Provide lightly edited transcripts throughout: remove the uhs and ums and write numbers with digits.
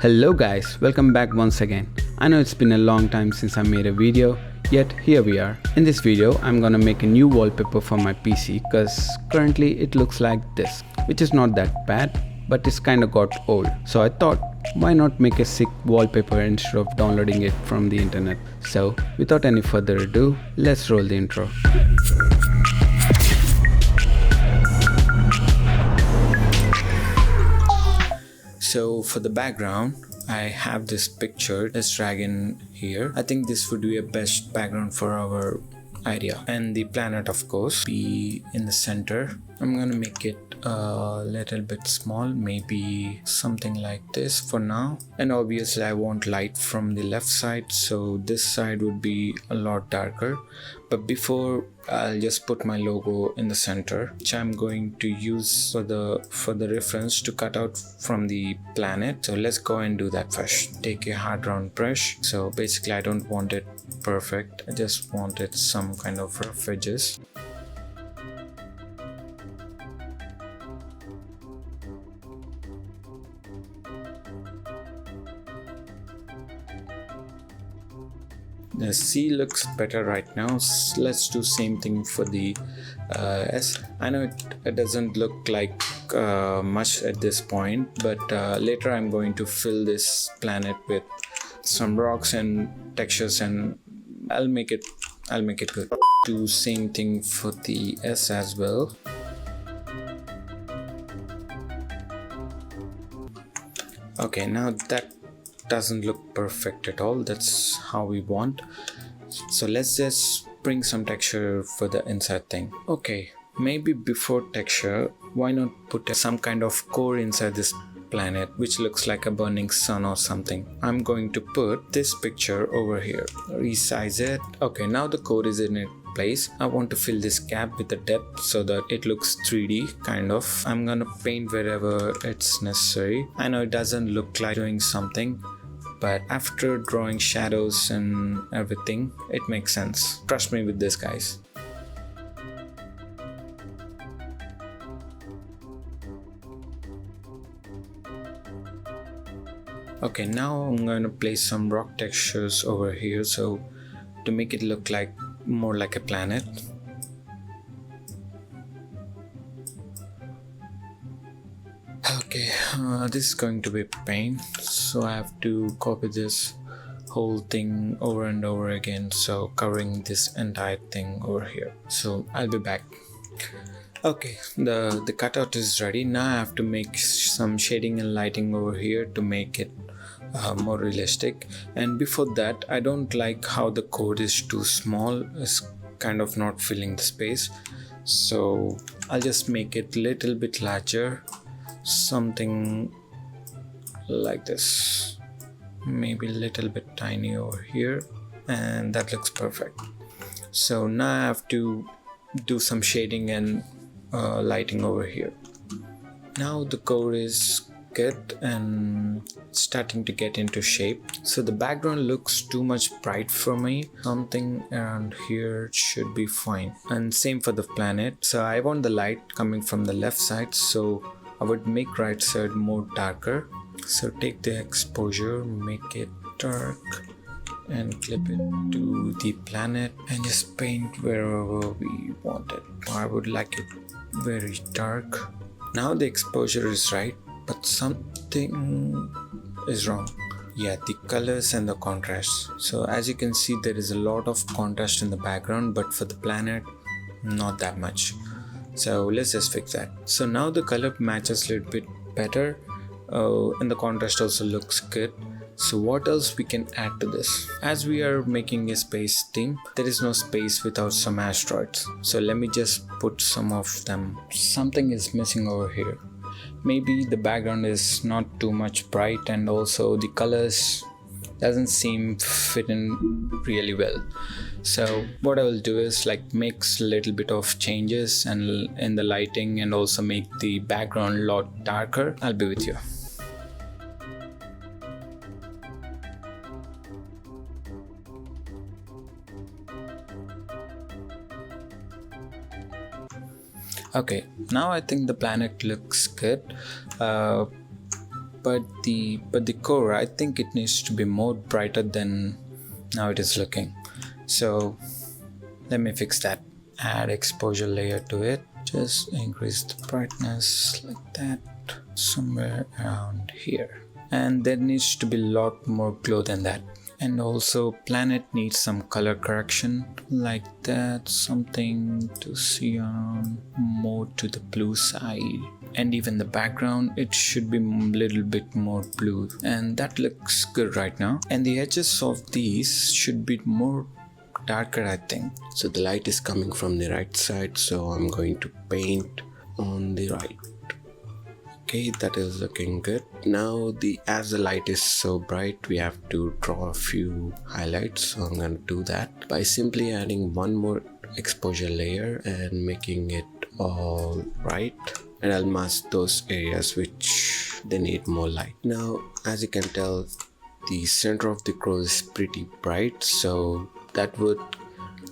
Hello guys, welcome back once again. I know it's been a long time since I made a video, yet here we are. In this video, I'm gonna make a new wallpaper for my PC cause currently it looks like this, which is not that bad, but it's kinda got old. So I thought, why not make a sick wallpaper instead of downloading it from the internet? So without any further ado, let's roll the intro. So for the background, I have this picture, this dragon here. I think this would be a best background for our idea. And the planet, of course, be in the center. I'm gonna make it a little bit small, maybe something like this for now. And obviously I want light from the left side, so this side would be a lot darker. But before, I'll just put my logo in the center, which I'm going to use for the reference to cut out from the planet. So let's go and do that first. Take a hard round brush. So basically I don't want it perfect, I just wanted some kind of rough edges. The C looks better right now. Let's do same thing for the S. I know it doesn't look like much at this point, but later I'm going to fill this planet with some rocks and textures, and I'll make it good. Do same thing for the S as well. Okay, now that doesn't look perfect at all. That's how we want. So let's just bring some texture for the inside thing. Okay, maybe before texture, why not put some kind of core inside this planet which looks like a burning sun or something. I'm going to put this picture over here, resize it. Okay, now the core is in its place. I want to fill this gap with the depth so that it looks 3D kind of. I'm gonna paint wherever it's necessary. I know it doesn't look like doing something, but after drawing shadows and everything, it makes sense. Trust me with this, guys. Okay, now I'm going to place some rock textures over here, so to make it look like more like a planet. Okay, this is going to be pain, so I have to copy this whole thing over and over again, so covering this entire thing over here. So I'll be back. Okay, the cutout is ready. Now I have to make some shading and lighting over here to make it more realistic. And before that, I don't like how the code is too small. It's kind of not filling the space, so I'll just make it a little bit larger, something like this, maybe a little bit tiny over here, and that looks perfect. So now I have to do some shading and lighting over here. Now the core is good and starting to get into shape, so the background looks too much bright for me. Something around here should be fine, and same for the planet. So I want the light coming from the left side, so I would make right side more darker. So take the exposure, make it dark, and clip it to the planet and just paint wherever we want it. I would like it very dark. Now the exposure is right, but something is wrong. Yeah, the colors and the contrast. So as you can see, there is a lot of contrast in the background, but for the planet, not that much. So let's just fix that. So now the color matches a little bit better, and the contrast also looks good. So what else we can add to this? As we are making a space theme, there is no space without some asteroids. So let me just put some of them. Something is missing over here. Maybe the background is not too much bright, and also the colors doesn't seem fit in really well. So what I will do is like mix a little bit of changes and in the lighting, and also make the background a lot darker. I'll be with you. Okay, now I think the planet looks good. but the core, I think it needs to be more brighter than now it is looking. So let me fix that. Add exposure layer to it, just increase the brightness like that, somewhere around here, and there needs to be a lot more glow than that. And also planet needs some color correction like that, something to see on more to the blue side. And even the background, it should be a little bit more blue, and that looks good right now. And the edges of these should be more darker, I think. So the light is coming from the right side, so I'm going to paint on the right. Okay, that is looking good. Now as the light is so bright, we have to draw a few highlights, so I'm going to do that by simply adding one more exposure layer and making it all right, and I'll mask those areas which they need more light. Now as you can tell, the center of the crow is pretty bright, so that would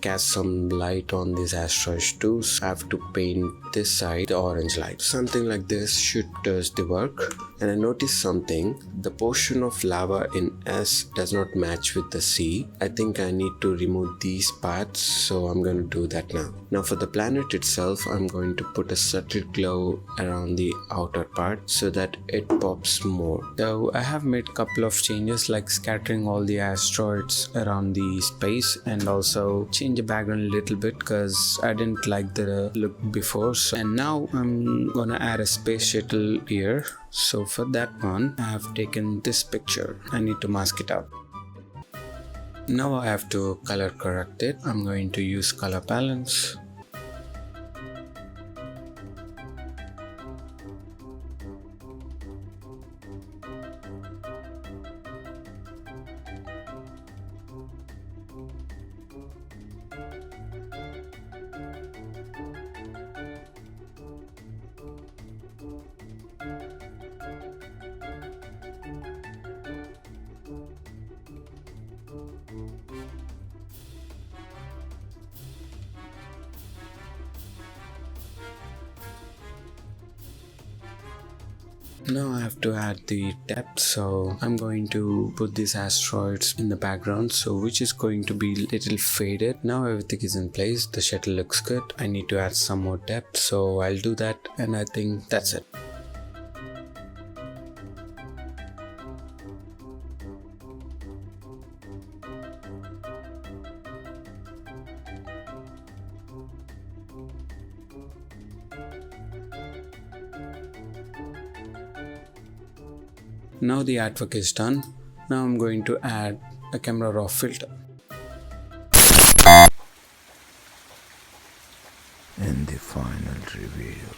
cast some light on these asteroids too. So I have to paint this side the orange light. Something like this should does the work. And I noticed something, the portion of lava in S does not match with the C. I think I need to remove these parts, so I'm going to do that now. Now for the planet itself, I'm going to put a subtle glow around the outer part so that it pops more. So I have made a couple of changes, like scattering all the asteroids around the space, and also change the background a little bit because I didn't like the look before. And now I'm gonna add a space shuttle here. So for that one, I have taken this picture. I need to mask it out. Now I have to color correct it. I'm going to use color balance. Now I have to add the depth, so I'm going to put these asteroids in the background, so which is going to be little faded. Now everything is in place, the shuttle looks good. I need to add some more depth, so I'll do that, and I think that's it. Now the artwork is done. Now I'm going to add a camera raw filter. And the final reveal.